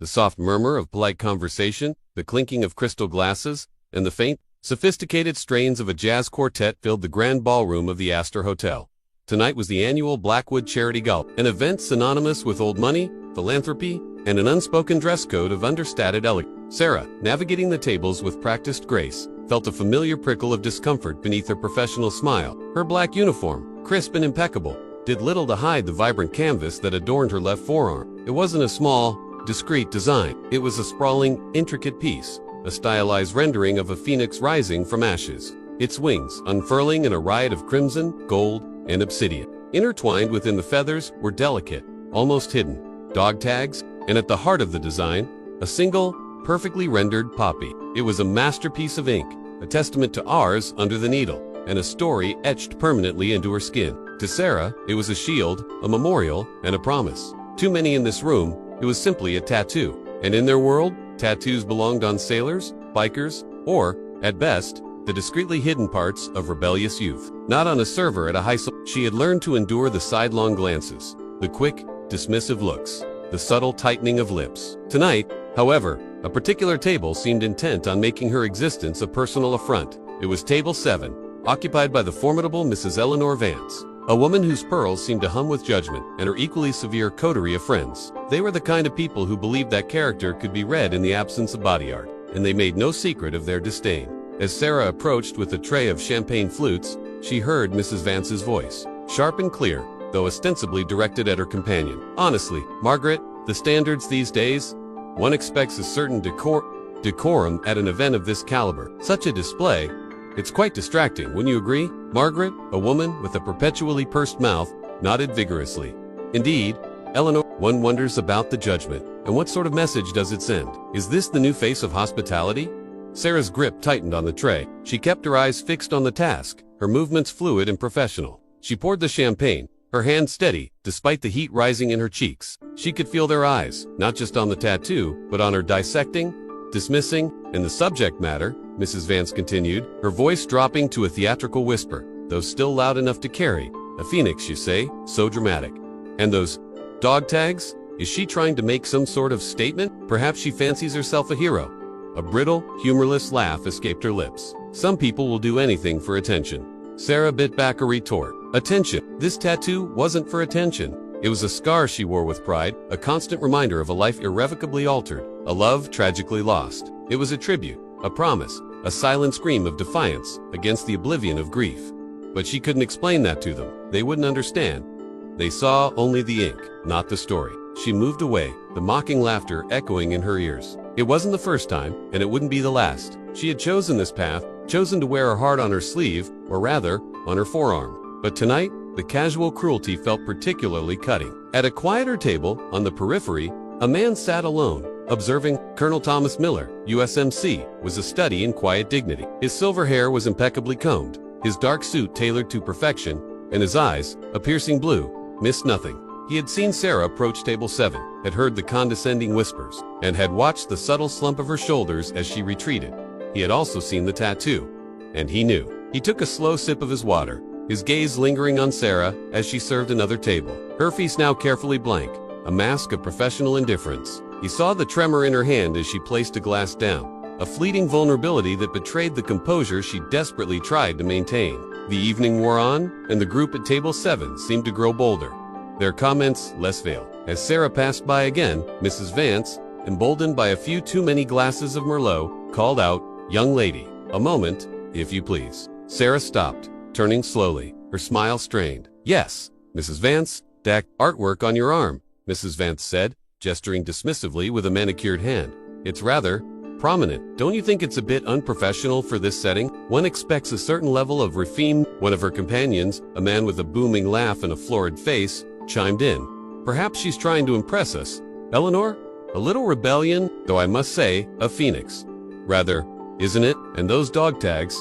The soft murmur of polite conversation, the clinking of crystal glasses, and the faint, sophisticated strains of a jazz quartet filled the grand ballroom of the Astor Hotel. Tonight was the annual Blackwood Charity Gala, an event synonymous with old money, philanthropy, and an unspoken dress code of understated elegance. Sarah, navigating the tables with practiced grace, felt a familiar prickle of discomfort beneath her professional smile. Her black uniform, crisp and impeccable, did little to hide the vibrant canvas that adorned her left forearm. It wasn't a small, discreet design. It was a sprawling, intricate piece, a stylized rendering of a phoenix rising from ashes, its wings unfurling in a riot of crimson, gold, and obsidian. Intertwined within the feathers were delicate, almost hidden, dog tags, and at the heart of the design, a single, perfectly rendered poppy. It was a masterpiece of ink, a testament to ours under the needle, and a story etched permanently into her skin. To Sarah, it was a shield, a memorial, and a promise. Too many in this room, it was simply a tattoo. And in their world, tattoos belonged on sailors, bikers, or, at best, the discreetly hidden parts of rebellious youth. Not on a server at a high school. She had learned to endure the sidelong glances, the quick, dismissive looks, the subtle tightening of lips. Tonight, however, a particular table seemed intent on making her existence a personal affront. It was table 7, occupied by the formidable Mrs. Eleanor Vance, a woman whose pearls seemed to hum with judgment, and her equally severe coterie of friends. They were the kind of people who believed that character could be read in the absence of body art, and they made no secret of their disdain. As Sarah approached with a tray of champagne flutes, she heard Mrs. Vance's voice, sharp and clear, though ostensibly directed at her companion. Honestly, Margaret, the standards these days, one expects a certain decorum at an event of this caliber. Such a display, it's quite distracting, wouldn't you agree? Margaret, a woman with a perpetually pursed mouth, nodded vigorously. Indeed, Eleanor, one wonders about the judgment, and what sort of message does it send? Is this the new face of hospitality? Sarah's grip tightened on the tray. She kept her eyes fixed on the task, her movements fluid and professional. She poured the champagne, her hand steady, despite the heat rising in her cheeks. She could feel their eyes, not just on the tattoo, but on her dissecting, dismissing, and the subject matter, Mrs. Vance continued, her voice dropping to a theatrical whisper, though still loud enough to carry. A phoenix, you say? So dramatic. And those dog tags? Is she trying to make some sort of statement? Perhaps she fancies herself a hero. A brittle, humorless laugh escaped her lips. Some people will do anything for attention. Sarah bit back a retort. Attention. This tattoo wasn't for attention. It was a scar she wore with pride, a constant reminder of a life irrevocably altered, a love tragically lost. It was a tribute, a promise, a silent scream of defiance against the oblivion of grief. But she couldn't explain that to them. They wouldn't understand. They saw only the ink, not the story. She moved away, the mocking laughter echoing in her ears. It wasn't the first time, and it wouldn't be the last. She had chosen this path, chosen to wear her heart on her sleeve, or rather, on her forearm. But tonight, the casual cruelty felt particularly cutting. At a quieter table, on the periphery, a man sat alone, observing. Colonel Thomas Miller, USMC, was a study in quiet dignity. His silver hair was impeccably combed, his dark suit tailored to perfection, and his eyes, a piercing blue, missed nothing. He had seen Sarah approach table 7, had heard the condescending whispers, and had watched the subtle slump of her shoulders as she retreated. He had also seen the tattoo, and he knew. He took a slow sip of his water, his gaze lingering on Sarah as she served another table, her face now carefully blank, a mask of professional indifference. He saw the tremor in her hand as she placed a glass down, a fleeting vulnerability that betrayed the composure she desperately tried to maintain. The evening wore on, and the group at table 7 seemed to grow bolder, their comments less veiled. As Sarah passed by again, Mrs. Vance, emboldened by a few too many glasses of Merlot, called out, "Young lady, a moment, if you please." Sarah stopped, turning slowly, her smile strained. "Yes, Mrs. Vance, that artwork on your arm," Mrs. Vance said, gesturing dismissively with a manicured hand. "It's rather prominent. Don't you think it's a bit unprofessional for this setting? One expects a certain level of refinement." One of her companions, a man with a booming laugh and a florid face, chimed in. "Perhaps she's trying to impress us, Eleanor? A little rebellion, though I must say, a phoenix. Rather, isn't it? And those dog tags?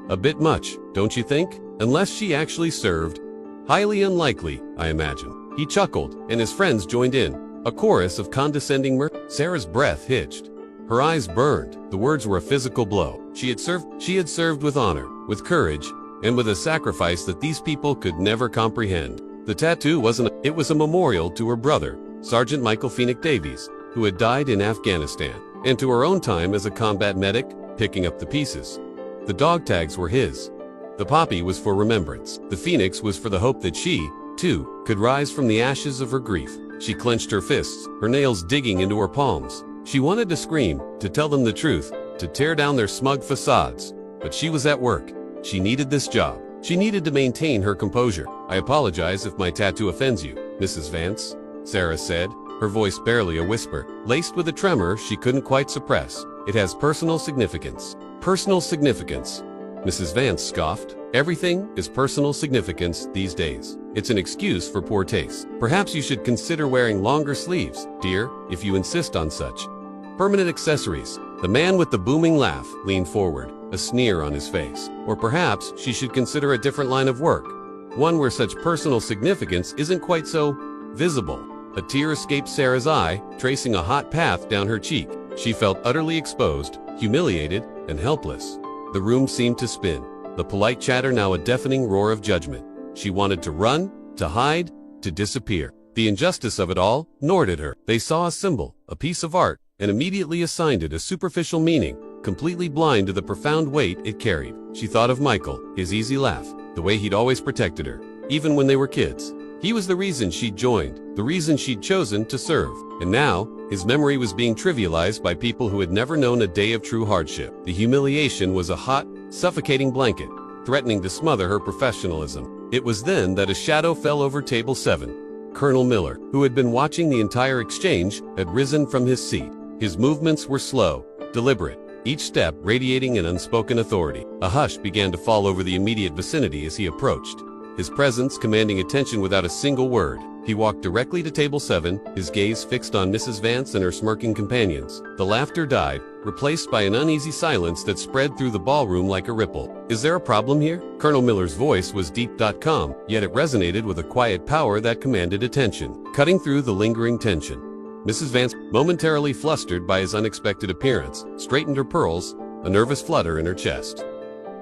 A bit much, don't you think? Unless she actually served. Highly unlikely, I imagine." He chuckled, and his friends joined in. A chorus of condescending mirth. Sarah's breath hitched. Her eyes burned. The words were a physical blow. She had served with honor, with courage, and with a sacrifice that these people could never comprehend. The tattoo it was a memorial to her brother, Sergeant Michael Phoenix Davies, who who had died in Afghanistan, and to her own time as a combat medic, picking up the pieces. The dog tags were his. The poppy was for remembrance. The phoenix was for the hope that she, too, could rise from the ashes of her grief. She clenched her fists, her nails digging into her palms. She wanted to scream, to tell them the truth, to tear down their smug facades. But she was at work. She needed this job. She needed to maintain her composure. "I apologize if my tattoo offends you, Mrs. Vance," Sarah said, her voice barely a whisper, laced with a tremor she couldn't quite suppress. "It has personal significance." "Personal significance," Mrs. Vance scoffed. "Everything is personal significance these days. It's an excuse for poor taste. Perhaps you should consider wearing longer sleeves, dear, if you insist on such. Permanent accessories." The man with the booming laugh leaned forward, a sneer on his face. "Or perhaps she should consider a different line of work, one where such personal significance isn't quite so visible." A tear escaped Sarah's eye, tracing a hot path down her cheek. She felt utterly exposed, humiliated, and helpless. The room seemed to spin, the polite chatter now a deafening roar of judgment. She wanted to run, to hide, to disappear. The injustice of it all gnawed at her. They saw a symbol, a piece of art, and immediately assigned it a superficial meaning, completely blind to the profound weight it carried. She thought of Michael, his easy laugh, the way he'd always protected her, even when they were kids. He was the reason she'd joined, the reason she'd chosen to serve. And now, his memory was being trivialized by people who had never known a day of true hardship. The humiliation was a hot, suffocating blanket, threatening to smother her professionalism. It was then that a shadow fell over table 7. Colonel Miller, who had been watching the entire exchange, had risen from his seat. His movements were slow, deliberate, each step radiating an unspoken authority. A hush began to fall over the immediate vicinity as he approached, his presence commanding attention without a single word. He walked directly to table 7, his gaze fixed on Mrs. Vance and her smirking companions. The laughter died, replaced by an uneasy silence that spread through the ballroom like a ripple. "Is there a problem here?" Colonel Miller's voice was deep, calm, yet it resonated with a quiet power that commanded attention, cutting through the lingering tension. Mrs. Vance, momentarily flustered by his unexpected appearance, straightened her pearls, a nervous flutter in her chest.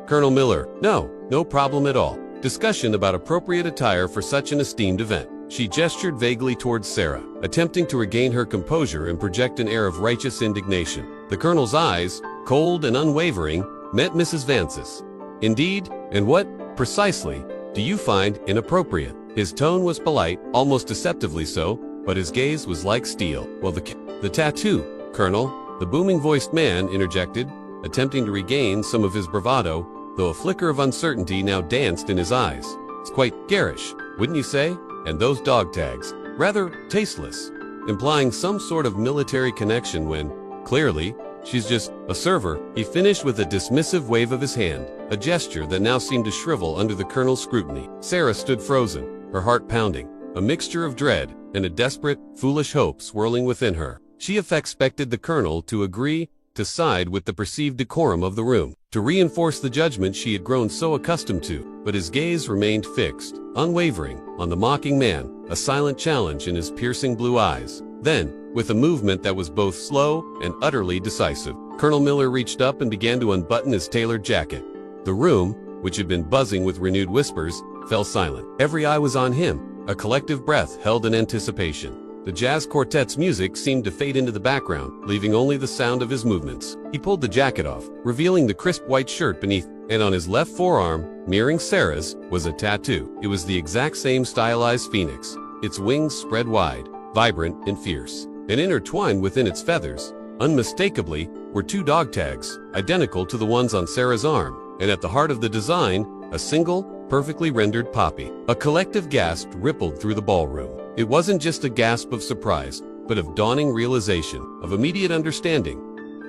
"Colonel Miller, no problem at all. Discussion about appropriate attire for such an esteemed event." She gestured vaguely towards Sarah, attempting to regain her composure and project an air of righteous indignation. The Colonel's eyes, cold and unwavering, met Mrs. Vance's. "Indeed, and what, precisely, do you find inappropriate?" His tone was polite, almost deceptively so, but his gaze was like steel. "Well, the tattoo, Colonel," the booming-voiced man interjected, attempting to regain some of his bravado, though a flicker of uncertainty now danced in his eyes. "It's quite garish, wouldn't you say? And those dog tags, rather tasteless, implying some sort of military connection when, clearly, she's just a server." He finished with a dismissive wave of his hand, a gesture that now seemed to shrivel under the Colonel's scrutiny. Sarah stood frozen, her heart pounding, a mixture of dread and a desperate, foolish hope swirling within her. She expected the Colonel to agree to side with the perceived decorum of the room, to reinforce the judgment she had grown so accustomed to, but his gaze remained fixed, unwavering, on the mocking man, a silent challenge in his piercing blue eyes. Then, with a movement that was both slow and utterly decisive, Colonel Miller reached up and began to unbutton his tailored jacket. The room, which had been buzzing with renewed whispers, fell silent. Every eye was on him, a collective breath held in anticipation. The jazz quartet's music seemed to fade into the background, leaving only the sound of his movements. He pulled the jacket off, revealing the crisp white shirt beneath, and on his left forearm, mirroring Sarah's, was a tattoo. It was the exact same stylized phoenix, its wings spread wide, vibrant and fierce, and intertwined within its feathers, unmistakably, were 2 dog tags, identical to the ones on Sarah's arm, and at the heart of the design, a single, perfectly rendered poppy. A collective gasp rippled through the ballroom. It wasn't just a gasp of surprise, but of dawning realization, of immediate understanding.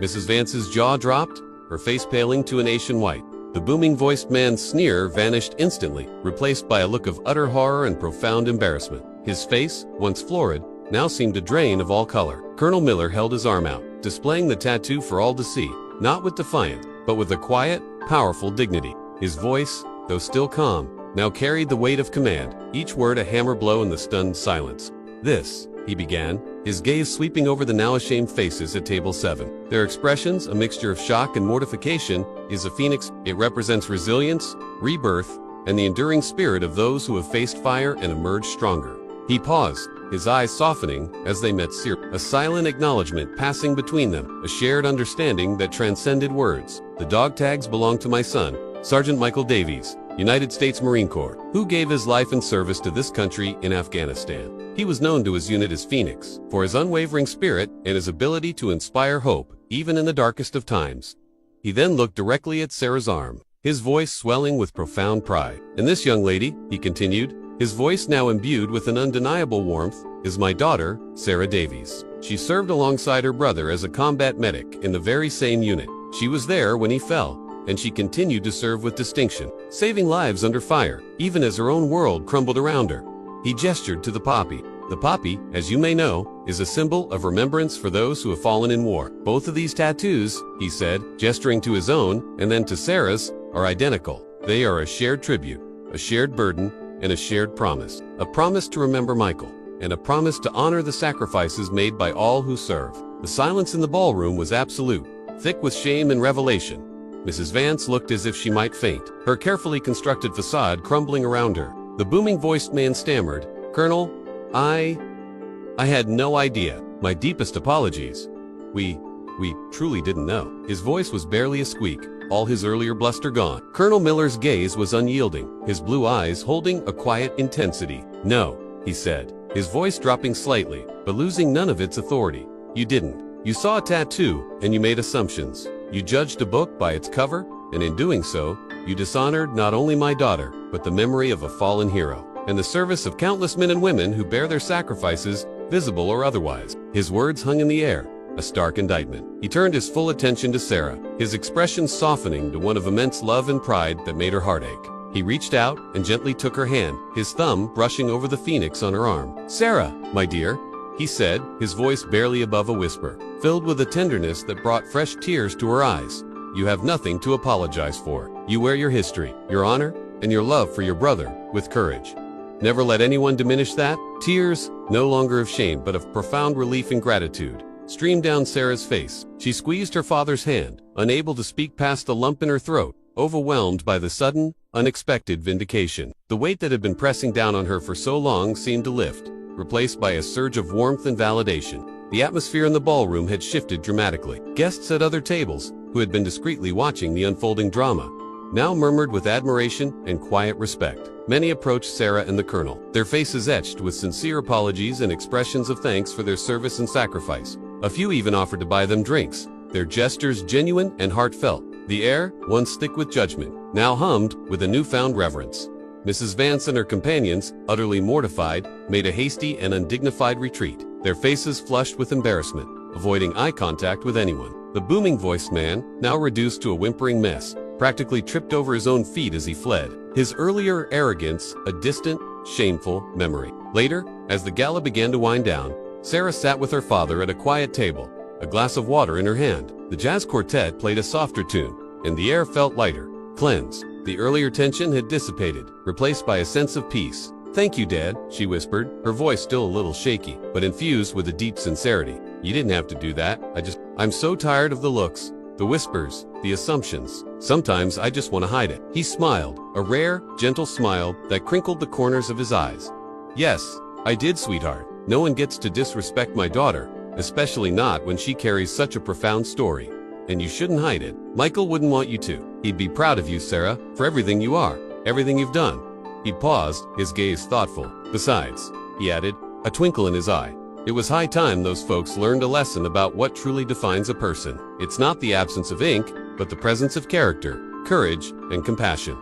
Mrs. Vance's jaw dropped, her face paling to an ashen white. The booming-voiced man's sneer vanished instantly, replaced by a look of utter horror and profound embarrassment. His face, once florid, now seemed to drain of all color. Colonel Miller held his arm out, displaying the tattoo for all to see, not with defiance, but with a quiet, powerful dignity. His voice, though still calm, now carried the weight of command, each word a hammer blow in the stunned silence. "This," he began, his gaze sweeping over the now ashamed faces at table 7. Their expressions, a mixture of shock and mortification, is a phoenix. It represents resilience, rebirth, and the enduring spirit of those who have faced fire and emerged stronger. He paused, his eyes softening as they met Sarah. A silent acknowledgement passing between them, a shared understanding that transcended words. The dog tags belong to my son, Sergeant Michael Davies, United States Marine Corps, who gave his life in service to this country in Afghanistan. He was known to his unit as Phoenix, for his unwavering spirit and his ability to inspire hope, even in the darkest of times. He then looked directly at Sarah's arm, his voice swelling with profound pride. "And this young lady," he continued, his voice now imbued with an undeniable warmth, "is my daughter, Sarah Davies. She served alongside her brother as a combat medic in the very same unit. She was there when he fell, and she continued to serve with distinction, saving lives under fire, even as her own world crumbled around her." He gestured to the poppy. The poppy, as you may know, is a symbol of remembrance for those who have fallen in war. "Both of these tattoos," he said, gesturing to his own and then to Sarah's, "are identical. They are a shared tribute, a shared burden, and a shared promise. A promise to remember Michael, and a promise to honor the sacrifices made by all who serve." The silence in the ballroom was absolute, thick with shame and revelation. Mrs. Vance looked as if she might faint, her carefully constructed facade crumbling around her. The booming-voiced man stammered, "Colonel, I had no idea. My deepest apologies. We truly didn't know." His voice was barely a squeak, all his earlier bluster gone. Colonel Miller's gaze was unyielding, his blue eyes holding a quiet intensity. "No," he said, his voice dropping slightly, but losing none of its authority. "You didn't. You saw a tattoo, and you made assumptions. You judged a book by its cover, and in doing so, you dishonored not only my daughter, but the memory of a fallen hero, and the service of countless men and women who bear their sacrifices, visible or otherwise." His words hung in the air, a stark indictment. He turned his full attention to Sarah, his expression softening to one of immense love and pride that made her heart ache. He reached out and gently took her hand, his thumb brushing over the phoenix on her arm. "Sarah, my dear," he said, his voice barely above a whisper, filled with a tenderness that brought fresh tears to her eyes. "You have nothing to apologize for. You wear your history, your honor, and your love for your brother with courage. Never let anyone diminish that." Tears, no longer of shame but of profound relief and gratitude, streamed down Sarah's face. She squeezed her father's hand, unable to speak past the lump in her throat, overwhelmed by the sudden, unexpected vindication. The weight that had been pressing down on her for so long seemed to lift, replaced by a surge of warmth and validation. The atmosphere in the ballroom had shifted dramatically. Guests at other tables, who had been discreetly watching the unfolding drama, now murmured with admiration and quiet respect. Many approached Sarah and the colonel, their faces etched with sincere apologies and expressions of thanks for their service and sacrifice. A few even offered to buy them drinks, their gestures genuine and heartfelt. The air, once thick with judgment, now hummed with a newfound reverence. Mrs. Vance and her companions, utterly mortified, made a hasty and undignified retreat, their faces flushed with embarrassment, avoiding eye contact with anyone. The booming-voiced man, now reduced to a whimpering mess, practically tripped over his own feet as he fled, his earlier arrogance a distant, shameful memory. Later, as the gala began to wind down, Sarah sat with her father at a quiet table, a glass of water in her hand. The jazz quartet played a softer tune, and the air felt lighter, cleansed. The earlier tension had dissipated, replaced by a sense of peace. "Thank you, Dad," she whispered, her voice still a little shaky, but infused with a deep sincerity. "You didn't have to do that. I'm so tired of the looks, the whispers, the assumptions. Sometimes I just want to hide it." He smiled, a rare, gentle smile that crinkled the corners of his eyes. "Yes, I did, sweetheart. No one gets to disrespect my daughter, especially not when she carries such a profound story. And you shouldn't hide it. Michael wouldn't want you to. He'd be proud of you, Sarah, for everything you are, everything you've done." He paused, his gaze thoughtful. "Besides," he added, a twinkle in his eye, "it was high time those folks learned a lesson about what truly defines a person. It's not the absence of ink, but the presence of character, courage, and compassion.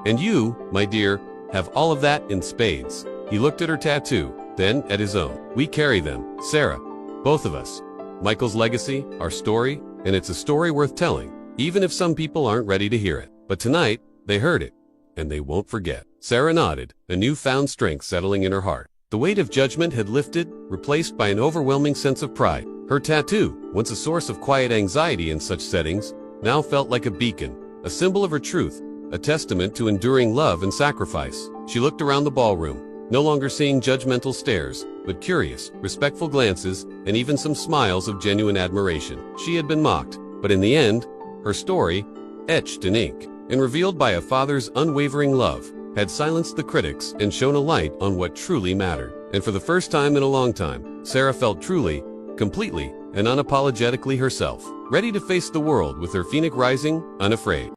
And you, my dear, have all of that in spades." He looked at her tattoo, then at his own. "We carry them, Sarah, both of us. Michael's legacy, our story, and it's a story worth telling, even if some people aren't ready to hear it. But tonight, they heard it, and they won't forget." Sarah nodded, a newfound strength settling in her heart. The weight of judgment had lifted, replaced by an overwhelming sense of pride. Her tattoo, once a source of quiet anxiety in such settings, now felt like a beacon, a symbol of her truth, a testament to enduring love and sacrifice. She looked around the ballroom, no longer seeing judgmental stares, but curious, respectful glances, and even some smiles of genuine admiration. She had been mocked, but in the end, her story, etched in ink and revealed by a father's unwavering love, had silenced the critics and shone a light on what truly mattered. And for the first time in a long time, Sarah felt truly, completely, and unapologetically herself, ready to face the world with her phoenix rising, unafraid.